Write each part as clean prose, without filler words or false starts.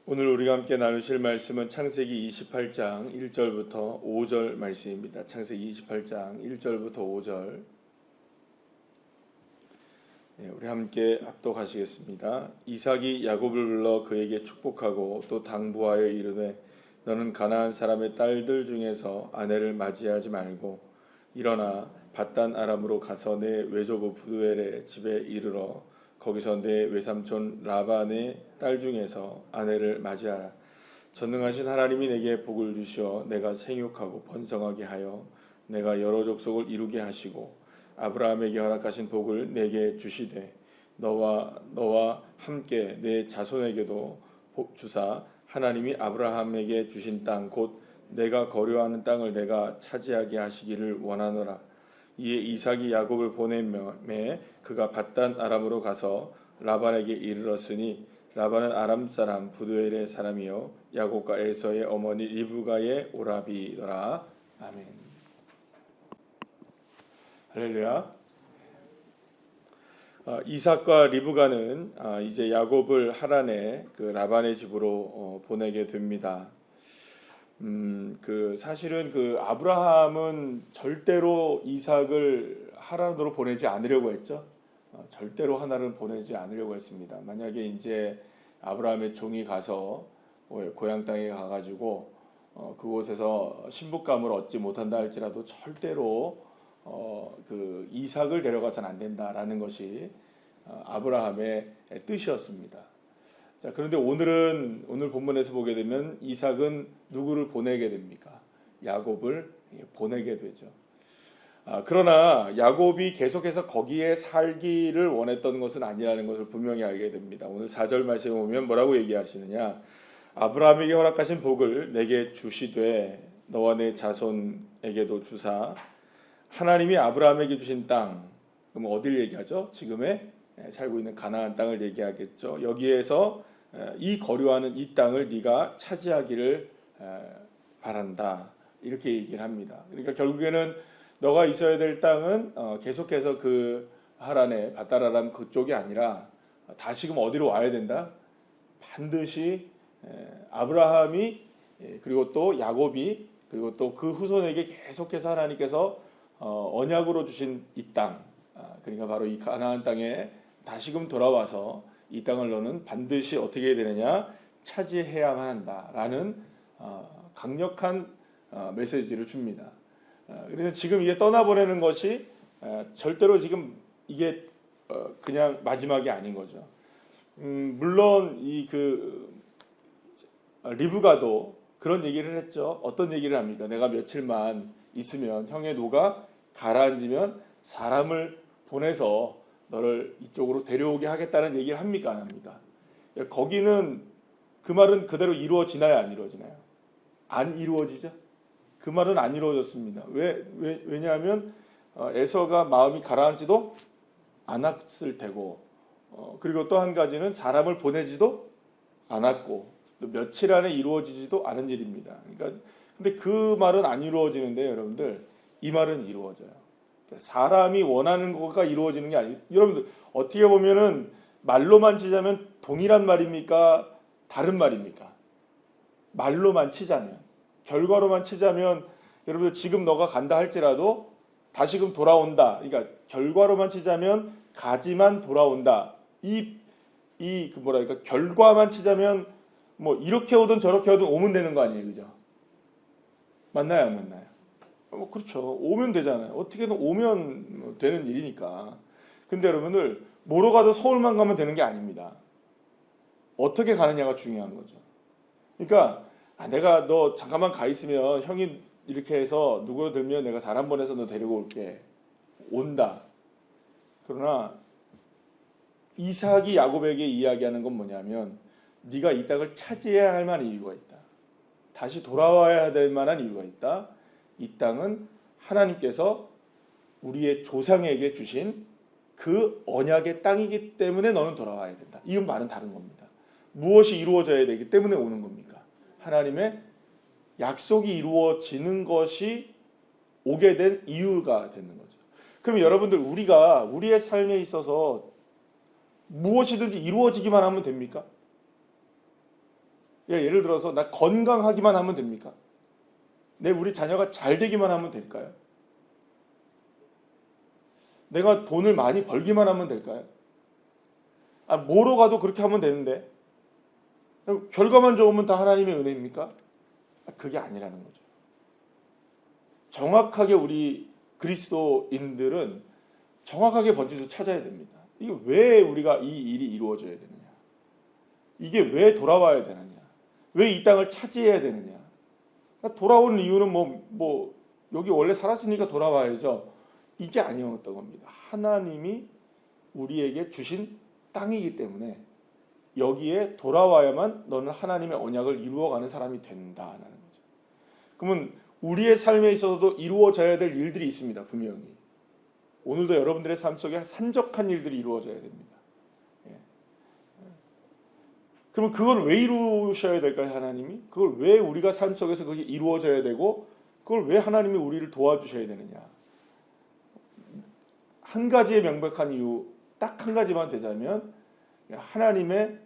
오늘 우리가 함께 나누실 말씀은 창세기 28장 1절부터 5절 말씀입니다. 창세기 28장 1절부터 5절. 우리 함께 합독하시겠습니다. 이삭이 야곱을 불러 그에게 축복하고 또 당부하여 이르되 너는 가나안 사람의 딸들 중에서 아내를 맞이하지 말고 일어나 밧단 아람으로 가서 내 외조부 부두엘의 집에 이르러 거기서 내 외삼촌 라반의 딸 중에서 아내를 맞이하라. 전능하신 하나님이 내게 복을 주시어 내가 생육하고 번성하게 하여 내가 여러 족속을 이루게 하시고 아브라함에게 허락하신 복을 내게 주시되 너와 함께 내 자손에게도 복 주사 하나님이 아브라함에게 주신 땅 곧 내가 거류하는 땅을 내가 차지하게 하시기를 원하노라. 이에 이삭이 야곱을 보내매 그가 밧단 아람으로 가서 라반에게 이르렀으니 라반은 아람 사람 부두엘의 사람이요 야곱과 에서의 어머니 리브가의 오라비더라. 아멘. 할렐루야. 이삭과 리브가는 이제 야곱을 하란의 그 라반의 집으로 보내게 됩니다. 사실은 아브라함은 절대로 이삭을 하란으로 보내지 않으려고 했죠. 절대로 하란을 보내지 않으려고 했습니다. 만약에 이제 아브라함의 종이 가서 고향 땅에 가가지고 그곳에서 신부감을 얻지 못한다 할지라도 절대로 이삭을 데려가서는 안 된다라는 것이 아브라함의 뜻이었습니다. 자, 그런데 오늘 본문에서 보게 되면 이삭은 누구를 보내게 됩니까? 야곱을 보내게 되죠. 그러나 야곱이 계속해서 거기에 살기를 원했던 것은 아니라는 것을 분명히 알게 됩니다. 오늘 4절 말씀에 보면 뭐라고 얘기하시느냐? 아브라함에게 허락하신 복을 내게 주시되 너와 내 자손에게도 주사 하나님이 아브라함에게 주신 땅, 그럼 어딜 얘기하죠? 지금의 살고 있는 가나안 땅을 얘기하겠죠. 여기에서 이 거류하는 이 땅을 네가 차지하기를 바란다. 이렇게 얘기를 합니다. 그러니까 결국에는 너가 있어야 될 땅은 계속해서 그 하란의 밧다라람 그쪽이 아니라 다시금 어디로 와야 된다? 반드시 아브라함이 그리고 또 야곱이 그리고 또 그 후손에게 계속해서 하나님께서 언약으로 주신 이 땅, 그러니까 바로 이 가나안 땅에 다시금 돌아와서 이 땅을 너는 반드시 어떻게 해야 되느냐? 차지해야만 한다라는 강력한 메시지를 줍니다. 그래서 지금 이게 떠나보내는 것이 절대로 지금 이게 그냥 마지막이 아닌 거죠. 물론 리브가도 그런 얘기를 했죠. 어떤 얘기를 합니까? 내가 며칠만 있으면 형의 노가 가라앉으면 사람을 보내서 너를 이쪽으로 데려오게 하겠다는 얘기를 합니까? 안 합니까? 거기는 그 말은 그대로 이루어지나요? 안 이루어지나요? 안 이루어지죠. 그 말은 안 이루어졌습니다. 왜냐하면 에서가 마음이 가라앉지도 않았을 테고 그리고 또 한 가지는 사람을 보내지도 않았고 또 며칠 안에 이루어지지도 않은 일입니다. 그러니까 근데 그 말은 안 이루어지는데 여러분들 이 말은 이루어져요. 사람이 원하는 것가 이루어지는 게 아니에요. 여러분들 어떻게 보면은 말로만 치자면 동일한 말입니까? 다른 말입니까? 말로만 치자면, 결과로만 치자면 여러분들 지금 너가 간다 할지라도 다시금 돌아온다. 그러니까 결과로만 치자면 가지만 돌아온다. 결과만 치자면 뭐 이렇게 오든 저렇게 오든 오면 되는 거 아니에요, 그죠? 맞나요, 안 맞나요? 그렇죠. 오면 되잖아요. 어떻게든 오면 되는 일이니까. 근데 여러분들 뭐로 가도 서울만 가면 되는 게 아닙니다. 어떻게 가느냐가 중요한 거죠. 그러니까 내가 너 잠깐만 가 있으면 형이 이렇게 해서 누구로 들면 내가 사람 보내서 너 데리고 올게. 온다. 그러나 이삭이 야곱에게 이야기하는 건 뭐냐면 네가 이 땅을 차지해야 할 만한 이유가 있다. 다시 돌아와야 될 만한 이유가 있다. 이 땅은 하나님께서 우리의 조상에게 주신 그 언약의 땅이기 때문에 너는 돌아와야 된다. 이건 말은 다른 겁니다. 무엇이 이루어져야 되기 때문에 오는 겁니까? 하나님의 약속이 이루어지는 것이 오게 된 이유가 되는 거죠. 그럼 여러분들 우리가 우리의 삶에 있어서 무엇이든지 이루어지기만 하면 됩니까? 예를 들어서 나 건강하기만 하면 됩니까? 우리 자녀가 잘 되기만 하면 될까요? 내가 돈을 많이 벌기만 하면 될까요? 뭐로 가도 그렇게 하면 되는데 결과만 좋으면 다 하나님의 은혜입니까? 그게 아니라는 거죠. 정확하게 우리 그리스도인들은 정확하게 번지수 찾아야 됩니다. 이게 왜 우리가 이 일이 이루어져야 되느냐? 이게 왜 돌아와야 되느냐? 왜 이 땅을 차지해야 되느냐? 돌아오는 이유는 여기 원래 살았으니까 돌아와야죠. 이게 아니었던 겁니다. 하나님이 우리에게 주신 땅이기 때문에 여기에 돌아와야만 너는 하나님의 언약을 이루어가는 사람이 된다라는 거죠. 그러면 우리의 삶에 있어서도 이루어져야 될 일들이 있습니다. 분명히. 오늘도 여러분들의 삶 속에 산적한 일들이 이루어져야 됩니다. 그럼 그걸 왜 이루셔야 될까요, 하나님이? 그걸 왜 우리가 삶 속에서 그게 이루어져야 되고 그걸 왜 하나님이 우리를 도와주셔야 되느냐? 한 가지의 명백한 이유, 딱 한 가지만 되자면 하나님의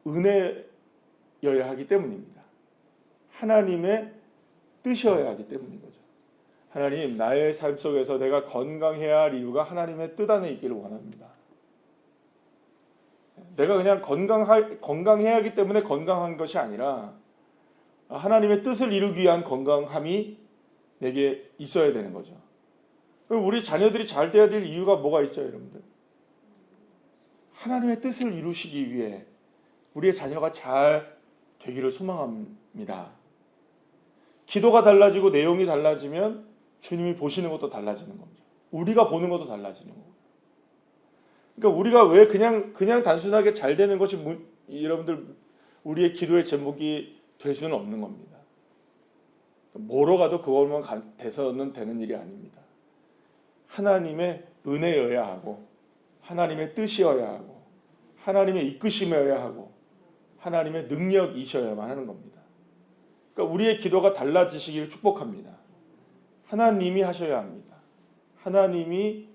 은혜여야 하기 때문입니다. 하나님의 뜻이어야 하기 때문인 거죠. 하나님, 나의 삶 속에서 내가 건강해야 할 이유가 하나님의 뜻 안에 있기를 원합니다. 내가 그냥 건강해야 하기 때문에 건강한 것이 아니라 하나님의 뜻을 이루기 위한 건강함이 내게 있어야 되는 거죠. 그럼 우리 자녀들이 잘 돼야 될 이유가 뭐가 있죠, 여러분들? 하나님의 뜻을 이루시기 위해 우리의 자녀가 잘 되기를 소망합니다. 기도가 달라지고 내용이 달라지면 주님이 보시는 것도 달라지는 겁니다. 우리가 보는 것도 달라지는 거고. 그러니까 우리가 왜 그냥 단순하게 잘 되는 것이 여러분들 우리의 기도의 제목이 될 수는 없는 겁니다. 뭐로 가도 그것만 돼서는 되는 일이 아닙니다. 하나님의 은혜여야 하고 하나님의 뜻이어야 하고 하나님의 이끄심이어야 하고 하나님의 능력이셔야만 하는 겁니다. 그러니까 우리의 기도가 달라지시기를 축복합니다. 하나님이 하셔야 합니다. 하나님이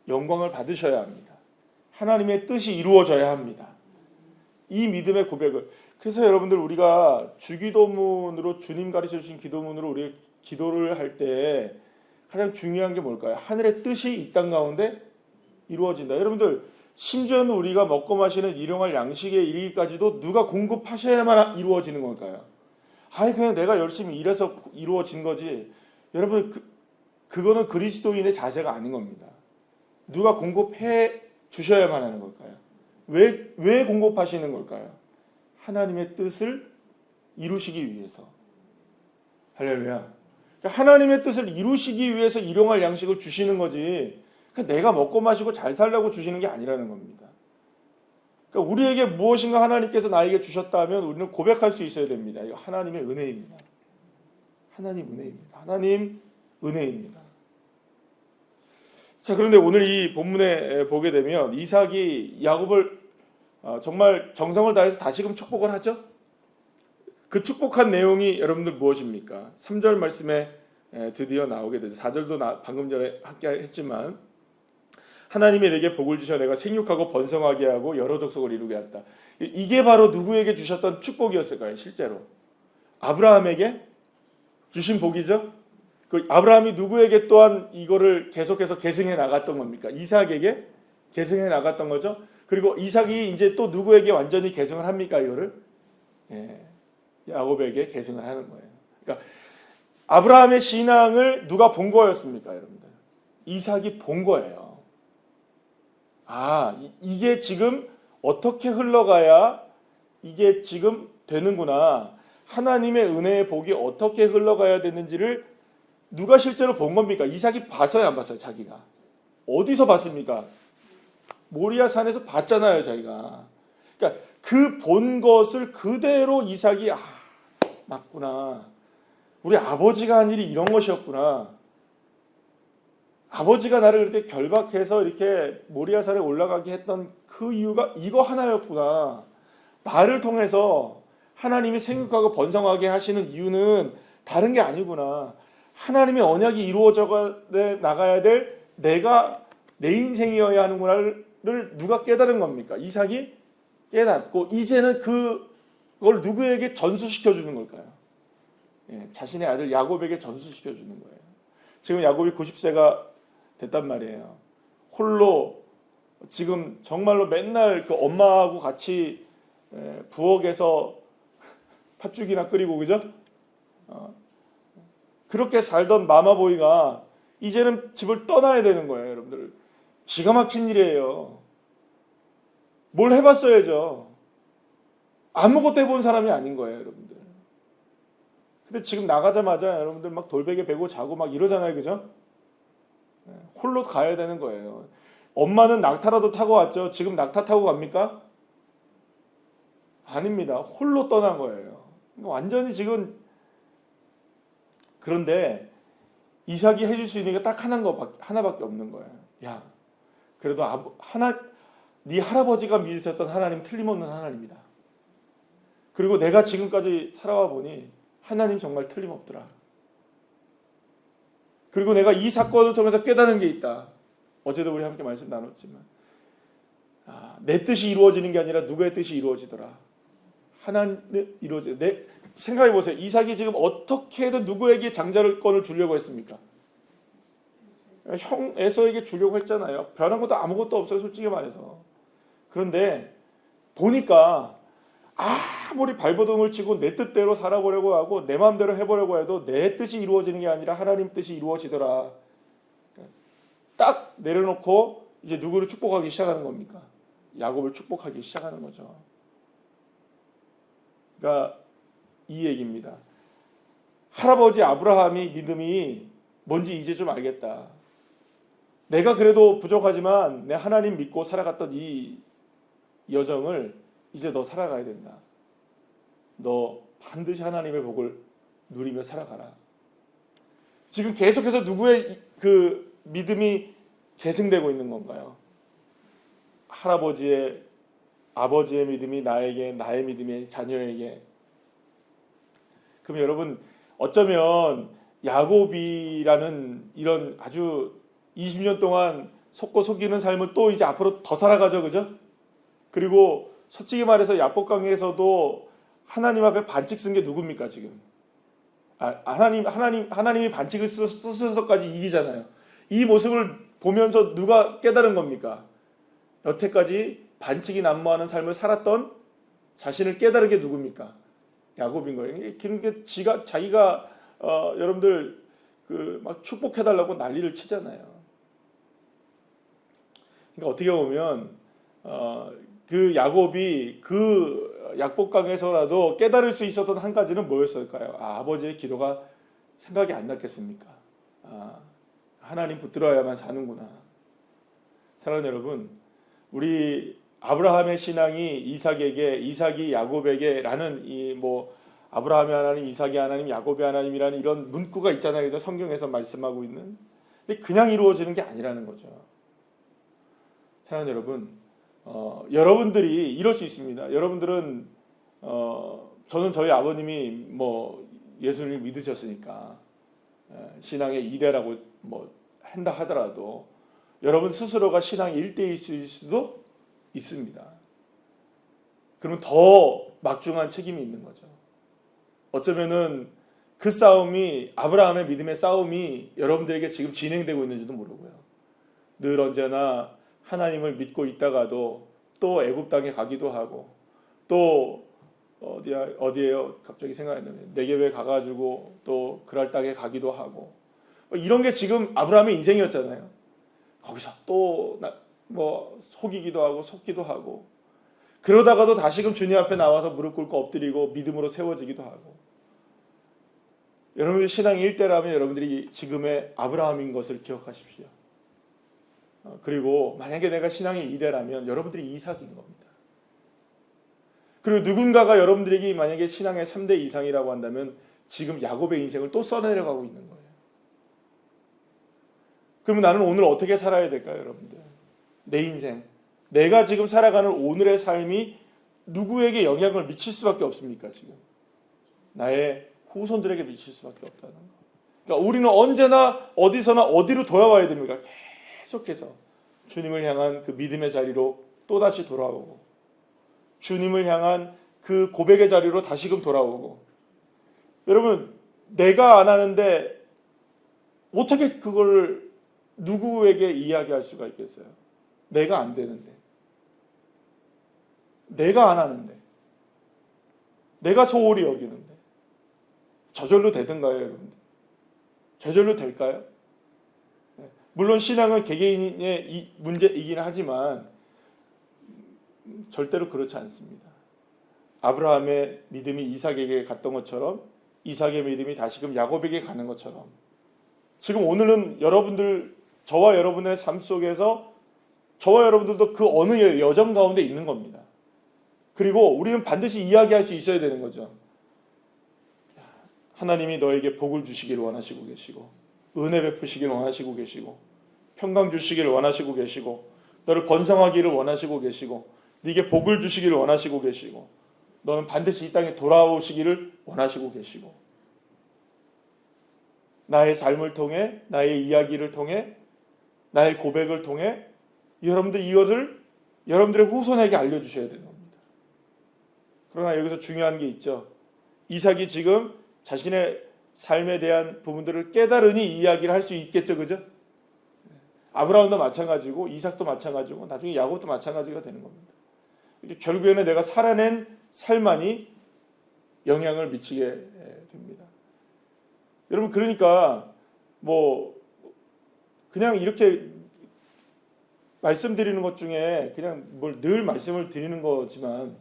영광을 받으셔야 합니다. 하나님의 뜻이 이루어져야 합니다. 이 믿음의 고백을, 그래서 여러분들 우리가 주기도문으로 주님 가르쳐 주신 기도문으로 우리가 기도를 할 때 가장 중요한 게 뭘까요? 하늘의 뜻이 이 땅 가운데 이루어진다. 여러분들 심지어는 우리가 먹고 마시는 일용할 양식에 이르기까지도 누가 공급하셔야만 이루어지는 걸까요? 그냥 내가 열심히 일해서 이루어진 거지. 여러분 그거는 그리스도인의 자세가 아닌 겁니다. 누가 공급해 주셔야만 하는 걸까요? 왜 공급하시는 걸까요? 하나님의 뜻을 이루시기 위해서. 할렐루야. 그러니까 하나님의 뜻을 이루시기 위해서 일용할 양식을 주시는 거지. 그러니까 내가 먹고 마시고 잘 살려고 주시는 게 아니라는 겁니다. 그러니까 우리에게 무엇인가 하나님께서 나에게 주셨다면 우리는 고백할 수 있어야 됩니다. 이거 하나님의 은혜입니다. 하나님 은혜입니다. 하나님 은혜입니다. 자, 그런데 오늘 이 본문에 보게 되면 이삭이 야곱을 정말 정성을 다해서 다시금 축복을 하죠. 그 축복한 내용이 여러분들 무엇입니까? 3절 말씀에 드디어 나오게 되죠. 4절도 방금 전에 함께 했지만 하나님이 내게 복을 주셔 내가 생육하고 번성하게 하고 여러 족속을 이루게 했다. 이게 바로 누구에게 주셨던 축복이었을까요? 실제로 아브라함에게 주신 복이죠. 그 아브라함이 누구에게 또한 이거를 계속해서 계승해 나갔던 겁니까? 이삭에게 계승해 나갔던 거죠. 그리고 이삭이 이제 또 누구에게 완전히 계승을 합니까? 이거를 야곱에게 계승을 하는 거예요. 그러니까 아브라함의 신앙을 누가 본 거였습니까, 여러분들? 이삭이 본 거예요. 이게 지금 어떻게 흘러가야 이게 지금 되는구나. 하나님의 은혜의 복이 어떻게 흘러가야 되는지를 누가 실제로 본 겁니까? 이삭이 봤어요, 안 봤어요? 자기가 어디서 봤습니까? 모리아 산에서 봤잖아요, 자기가. 그러니까 그 본 것을 그대로 이삭이 맞구나. 우리 아버지가 한 일이 이런 것이었구나. 아버지가 나를 그렇게 결박해서 이렇게 모리아 산에 올라가게 했던 그 이유가 이거 하나였구나. 나를 통해서 하나님이 생육하고 번성하게 하시는 이유는 다른 게 아니구나. 하나님의 언약이 이루어져 나가야 될 내가 내 인생이어야 하는구나를 누가 깨달은 겁니까? 이삭이 깨닫고 이제는 그걸 누구에게 전수시켜 주는 걸까요? 예, 자신의 아들 야곱에게 전수시켜 주는 거예요. 지금 야곱이 90세가 됐단 말이에요. 홀로 지금 정말로 맨날 그 엄마하고 같이 부엌에서 팥죽이나 끓이고, 그죠? 그렇게 살던 마마보이가 이제는 집을 떠나야 되는 거예요, 여러분들. 기가 막힌 일이에요. 뭘 해봤어야죠. 아무것도 해본 사람이 아닌 거예요, 여러분들. 근데 지금 나가자마자 여러분들 막 돌베개 베고 자고 막 이러잖아요, 그죠? 홀로 가야 되는 거예요. 엄마는 낙타라도 타고 왔죠. 지금 낙타 타고 갑니까? 아닙니다. 홀로 떠난 거예요. 그러니까 완전히 지금. 그런데 이삭이 해줄 수 있는 게 딱 하나밖에 없는 거예요. 야, 그래도 네 할아버지가 믿으셨던 하나님 틀림없는 하나님이다. 그리고 내가 지금까지 살아와 보니 하나님 정말 틀림없더라. 그리고 내가 이 사건을 통해서 깨닫는 게 있다. 어제도 우리 함께 말씀 나눴지만, 내 뜻이 이루어지는 게 아니라 누구의 뜻이 이루어지더라. 하나님 이루어져. 생각해 보세요. 이삭이 지금 어떻게 해도 누구에게 장자권을 주려고 했습니까? 형 에서에게 주려고 했잖아요. 변한 것도 아무것도 없어요, 솔직히 말해서. 그런데 보니까 아무리 발버둥을 치고 내 뜻대로 살아보려고 하고 내 마음대로 해보려고 해도 내 뜻이 이루어지는 게 아니라 하나님 뜻이 이루어지더라. 딱 내려놓고 이제 누구를 축복하기 시작하는 겁니까? 야곱을 축복하기 시작하는 거죠. 그러니까 이 얘기입니다. 할아버지 아브라함이 믿음이 뭔지 이제 좀 알겠다. 내가 그래도 부족하지만 내 하나님 믿고 살아갔던 이 여정을 이제 너 살아가야 된다. 너 반드시 하나님의 복을 누리며 살아가라. 지금 계속해서 누구의 그 믿음이 계승되고 있는 건가요? 할아버지의, 아버지의 믿음이 나에게, 나의 믿음이 자녀에게. 그럼 여러분, 어쩌면 야곱이라는 이런 아주 20년 동안 속고 속이는 삶을 또 이제 앞으로 더 살아가죠, 그죠? 그리고 솔직히 말해서 야복강에서도 하나님 앞에 반칙 쓴 게 누굽니까 지금? 하나님이 반칙을 쓰셔서까지 이기잖아요. 이 모습을 보면서 누가 깨달은 겁니까? 여태까지 반칙이 난무하는 삶을 살았던 자신을 깨달은 게 누굽니까? 야곱인 거예요. 그러니까 자기가 여러분들 그 막 축복해달라고 난리를 치잖아요. 그러니까 어떻게 보면 그 야곱이 그 약복강에서라도 깨달을 수 있었던 한 가지는 뭐였을까요? 아버지의 기도가 생각이 안 났겠습니까? 하나님 붙들어야만 사는구나. 사랑하는 여러분, 우리 아브라함의 신앙이 이삭이 야곱에게라는 이 뭐 아브라함의 하나님, 이삭의 하나님, 야곱의 하나님이라는 이런 문구가 있잖아요, 그죠? 성경에서 말씀하고 있는. 근데 그냥 이루어지는 게 아니라는 거죠. 사랑하는 여러분, 여러분들이 이럴 수 있습니다. 여러분들은 저는 저희 아버님이 뭐 예수님을 믿으셨으니까 신앙의 이대라고 뭐 한다 하더라도 여러분 스스로가 신앙의 일대일 수도 있습니다. 그러면 더 막중한 책임이 있는 거죠. 어쩌면은 그 싸움이, 아브라함의 믿음의 싸움이 여러분들에게 지금 진행되고 있는지도 모르고요. 늘 언제나 하나님을 믿고 있다가도 또 애굽 땅에 가기도 하고, 또 어디에요? 갑자기 생각이 나네요. 네겝에 가가지고 또 그랄 땅에 가기도 하고, 이런 게 지금 아브라함의 인생이었잖아요. 거기서 또 뭐 속이기도 하고 속기도 하고, 그러다가도 다시금 주님 앞에 나와서 무릎 꿇고 엎드리고 믿음으로 세워지기도 하고. 여러분들 신앙이 일대라면 여러분들이 지금의 아브라함인 것을 기억하십시오. 그리고 만약에 내가 신앙이 이대라면 여러분들이 이삭인 겁니다. 그리고 누군가가 여러분들에게 만약에 신앙의 3대 이상이라고 한다면 지금 야곱의 인생을 또 써내려가고 있는 거예요. 그러면 나는 오늘 어떻게 살아야 될까요, 여러분들? 내 인생, 내가 지금 살아가는 오늘의 삶이 누구에게 영향을 미칠 수밖에 없습니까? 지금 나의 후손들에게 미칠 수밖에 없다는 거. 그러니까 우리는 언제나 어디서나 어디로 돌아와야 됩니까? 계속해서 주님을 향한 그 믿음의 자리로 또다시 돌아오고, 주님을 향한 그 고백의 자리로 다시금 돌아오고, 여러분 내가 안 하는데 어떻게 그걸 누구에게 이야기할 수가 있겠어요? 내가 안 되는데, 내가 안 하는데, 내가 소홀히 여기는데 저절로 되든가요, 여러분들? 저절로 될까요? 물론 신앙은 개개인의 문제이긴 하지만 절대로 그렇지 않습니다. 아브라함의 믿음이 이삭에게 갔던 것처럼, 이삭의 믿음이 다시금 야곱에게 가는 것처럼, 지금 오늘은 여러분들, 저와 여러분의 삶 속에서 저와 여러분들도 그 어느 여정 가운데 있는 겁니다. 그리고 우리는 반드시 이야기할 수 있어야 되는 거죠. 하나님이 너에게 복을 주시기를 원하시고 계시고, 은혜 베푸시기를 원하시고 계시고, 평강 주시기를 원하시고 계시고, 너를 번성하기를 원하시고 계시고, 네게 복을 주시기를 원하시고 계시고, 너는 반드시 이 땅에 돌아오시기를 원하시고 계시고, 나의 삶을 통해, 나의 이야기를 통해, 나의 고백을 통해 여러분들 이것을 여러분들의 후손에게 알려주셔야 되는 겁니다. 그러나 여기서 중요한 게 있죠. 이삭이 지금 자신의 삶에 대한 부분들을 깨달으니 이야기를 할 수 있겠죠, 그죠? 아브라함도 마찬가지고, 이삭도 마찬가지고, 나중에 야곱도 마찬가지가 되는 겁니다. 결국에는 내가 살아낸 삶만이 영향을 미치게 됩니다. 여러분, 그러니까 뭐 그냥 이렇게 말씀드리는 것 중에 그냥 뭘 늘 말씀을 드리는 거지만,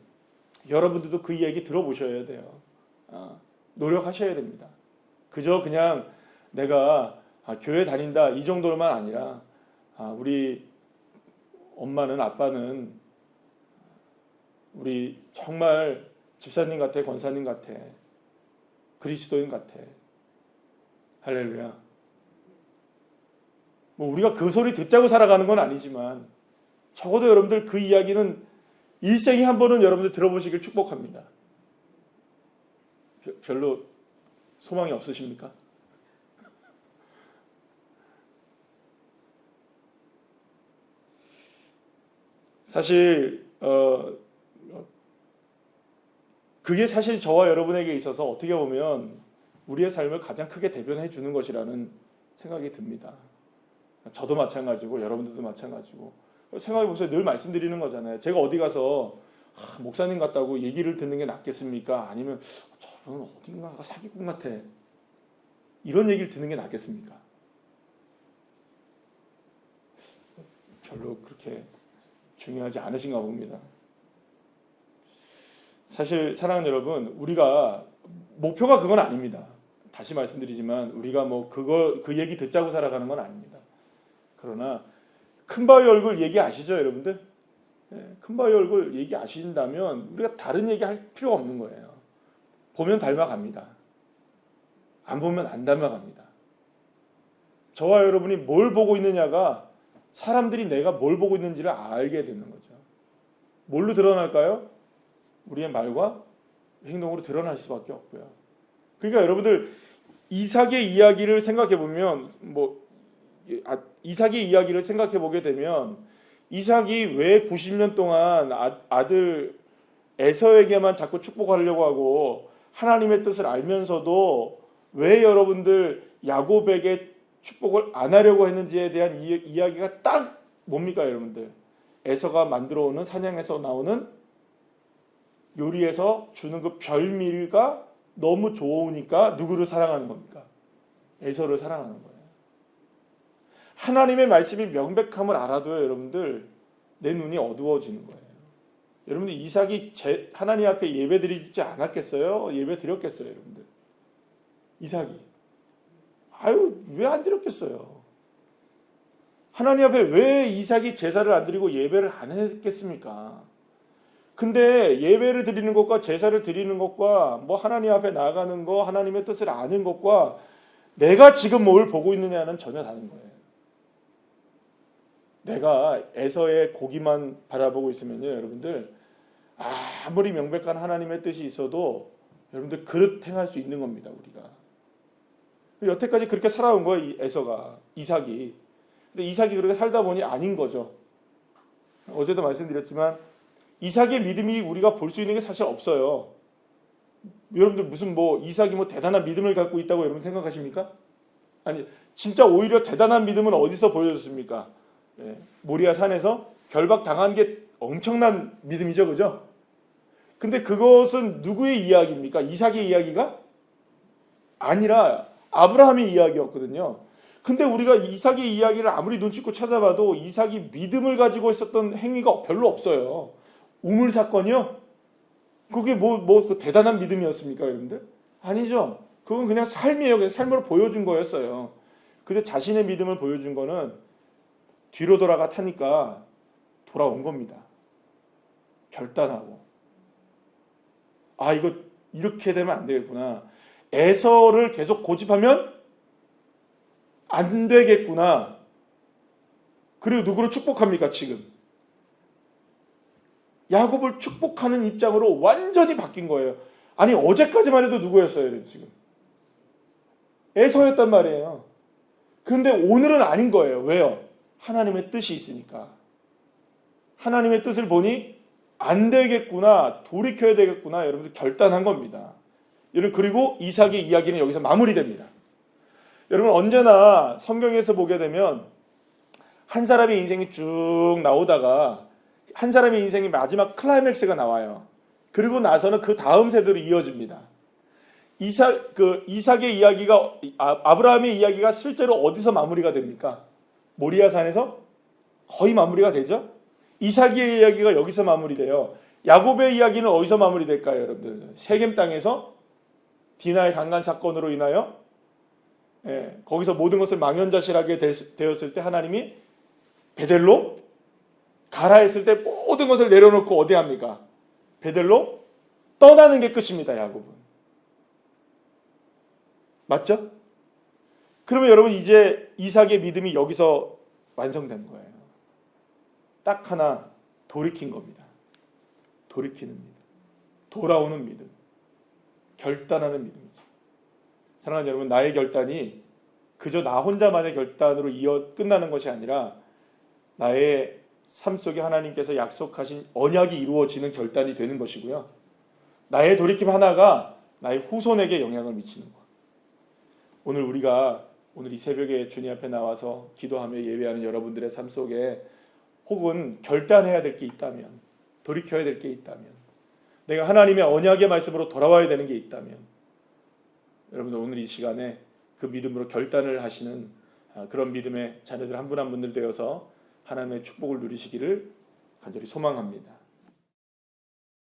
여러분들도 그 얘기 들어보셔야 돼요. 노력하셔야 됩니다. 그저 그냥 내가 교회 다닌다 이 정도로만 아니라, 우리 엄마는, 아빠는 우리 정말 집사님 같아, 권사님 같아, 그리스도인 같아. 할렐루야. 뭐 우리가 그 소리 듣자고 살아가는 건 아니지만, 적어도 여러분들 그 이야기는 일생에 한 번은 여러분들 들어보시길 축복합니다. 별로 소망이 없으십니까? 사실 그게 사실 저와 여러분에게 있어서 어떻게 보면 우리의 삶을 가장 크게 대변해 주는 것이라는 생각이 듭니다. 저도 마찬가지고 여러분들도 마찬가지고. 생각해 보세요. 늘 말씀드리는 거잖아요. 제가 어디 가서 목사님 같다고 얘기를 듣는 게 낫겠습니까? 아니면 저분 어딘가가 사기꾼 같아, 이런 얘기를 듣는 게 낫겠습니까? 별로 그렇게 중요하지 않으신가 봅니다. 사실 사랑하는 여러분, 우리가 목표가 그건 아닙니다. 다시 말씀드리지만 우리가 뭐 그 얘기 듣자고 살아가는 건 아닙니다. 그러나 큰바위 얼굴 얘기 아시죠, 여러분들? 큰바위 얼굴 얘기 아신다면 우리가 다른 얘기 할 필요가 없는 거예요. 보면 닮아갑니다. 안 보면 안 닮아갑니다. 저와 여러분이 뭘 보고 있느냐가 사람들이 내가 뭘 보고 있는지를 알게 되는 거죠. 뭘로 드러날까요? 우리의 말과 행동으로 드러날 수밖에 없고요. 그러니까 여러분들 이삭의 이야기를 생각해 보면, 이삭의 이야기를 생각해 보게 되면, 이삭이 왜 90년 동안 아들 에서에게만 자꾸 축복하려고 하고 하나님의 뜻을 알면서도 왜 여러분들 야곱에게 축복을 안 하려고 했는지에 대한 이야기가 딱 뭡니까, 여러분들? 에서가 만들어 오는, 사냥에서 나오는, 요리에서 주는 그 별미가 너무 좋으니까 누구를 사랑하는 겁니까? 에서를 사랑하는 거예요. 하나님의 말씀이 명백함을 알아도요, 여러분들, 내 눈이 어두워지는 거예요. 여러분들 이삭이 하나님 앞에 예배 드리지 않았겠어요? 예배 드렸겠어요, 여러분들? 이삭이 왜 안 드렸겠어요? 하나님 앞에 왜 이삭이 제사를 안 드리고 예배를 안 했겠습니까? 근데 예배를 드리는 것과 제사를 드리는 것과 뭐 하나님 앞에 나아가는 거, 하나님의 뜻을 아는 것과 내가 지금 뭘 보고 있느냐는 전혀 다른 거예요. 내가 에서의 고기만 바라보고 있으면요, 여러분들, 아무리 명백한 하나님의 뜻이 있어도 여러분들 그릇 행할 수 있는 겁니다, 우리가. 여태까지 그렇게 살아온 거예요, 에서가, 이삭이. 근데 이삭이 그렇게 살다 보니 아닌 거죠. 어제도 말씀드렸지만 이삭의 믿음이 우리가 볼 수 있는 게 사실 없어요. 여러분들 무슨 뭐 이삭이 뭐 대단한 믿음을 갖고 있다고 여러분 생각하십니까? 아니, 진짜 오히려 대단한 믿음은 어디서 보여줬습니까? 모리아 산에서 결박당한 게 엄청난 믿음이죠, 그죠? 근데 그것은 누구의 이야기입니까? 이삭의 이야기가 아니라 아브라함의 이야기였거든요. 근데 우리가 이삭의 이야기를 아무리 눈치껏 찾아봐도 이삭이 믿음을 가지고 있었던 행위가 별로 없어요. 우물 사건이요? 그게 뭐 대단한 믿음이었습니까, 여러분들? 아니죠. 그건 그냥 삶이에요. 그냥 삶으로 보여준 거였어요. 근데 자신의 믿음을 보여준 거는 뒤로 돌아가 타니까 돌아온 겁니다. 결단하고. 아, 이거 이렇게 되면 안 되겠구나. 에서를 계속 고집하면 안 되겠구나. 그리고 누구를 축복합니까, 지금? 야곱을 축복하는 입장으로 완전히 바뀐 거예요. 아니, 어제까지만 해도 누구였어요, 지금? 에서였단 말이에요. 근데 오늘은 아닌 거예요. 왜요? 하나님의 뜻이 있으니까. 하나님의 뜻을 보니 안 되겠구나, 돌이켜야 되겠구나, 여러분들 결단한 겁니다. 여러분, 그리고 이삭의 이야기는 여기서 마무리됩니다. 여러분, 언제나 성경에서 보게 되면 한 사람의 인생이 쭉 나오다가 한 사람의 인생이 마지막 클라이맥스가 나와요. 그리고 나서는 그 다음 세대로 이어집니다. 이삭의 이야기가, 아브라함의 이야기가 실제로 어디서 마무리가 됩니까? 모리아 산에서 거의 마무리가 되죠. 이삭의 이야기가 여기서 마무리돼요. 야곱의 이야기는 어디서 마무리될까요, 여러분들? 세겜 땅에서 디나의 강간 사건으로 인하여 거기서 모든 것을 망연자실하게 되었을 때 하나님이 베델로 가라 했을 때 모든 것을 내려놓고 어디 합니까? 베델로 떠나는 게 끝입니다, 야곱은. 맞죠? 그러면 여러분, 이제 이삭의 믿음이 여기서 완성된 거예요. 딱 하나, 돌이킨 겁니다. 돌이키는 믿음, 돌아오는 믿음, 결단하는 믿음이죠. 사랑하는 여러분, 나의 결단이 그저 나 혼자만의 결단으로 끝나는 것이 아니라 나의 삶 속에 하나님께서 약속하신 언약이 이루어지는 결단이 되는 것이고요. 나의 돌이킴 하나가 나의 후손에게 영향을 미치는 것. 오늘 이 새벽에 주님 앞에 나와서 기도하며 예배하는 여러분들의 삶 속에 혹은 결단해야 될 게 있다면, 돌이켜야 될 게 있다면, 내가 하나님의 언약의 말씀으로 돌아와야 되는 게 있다면, 여러분들 오늘 이 시간에 그 믿음으로 결단을 하시는 그런 믿음의 자녀들 한 분 한 분들 되어서 하나님의 축복을 누리시기를 간절히 소망합니다.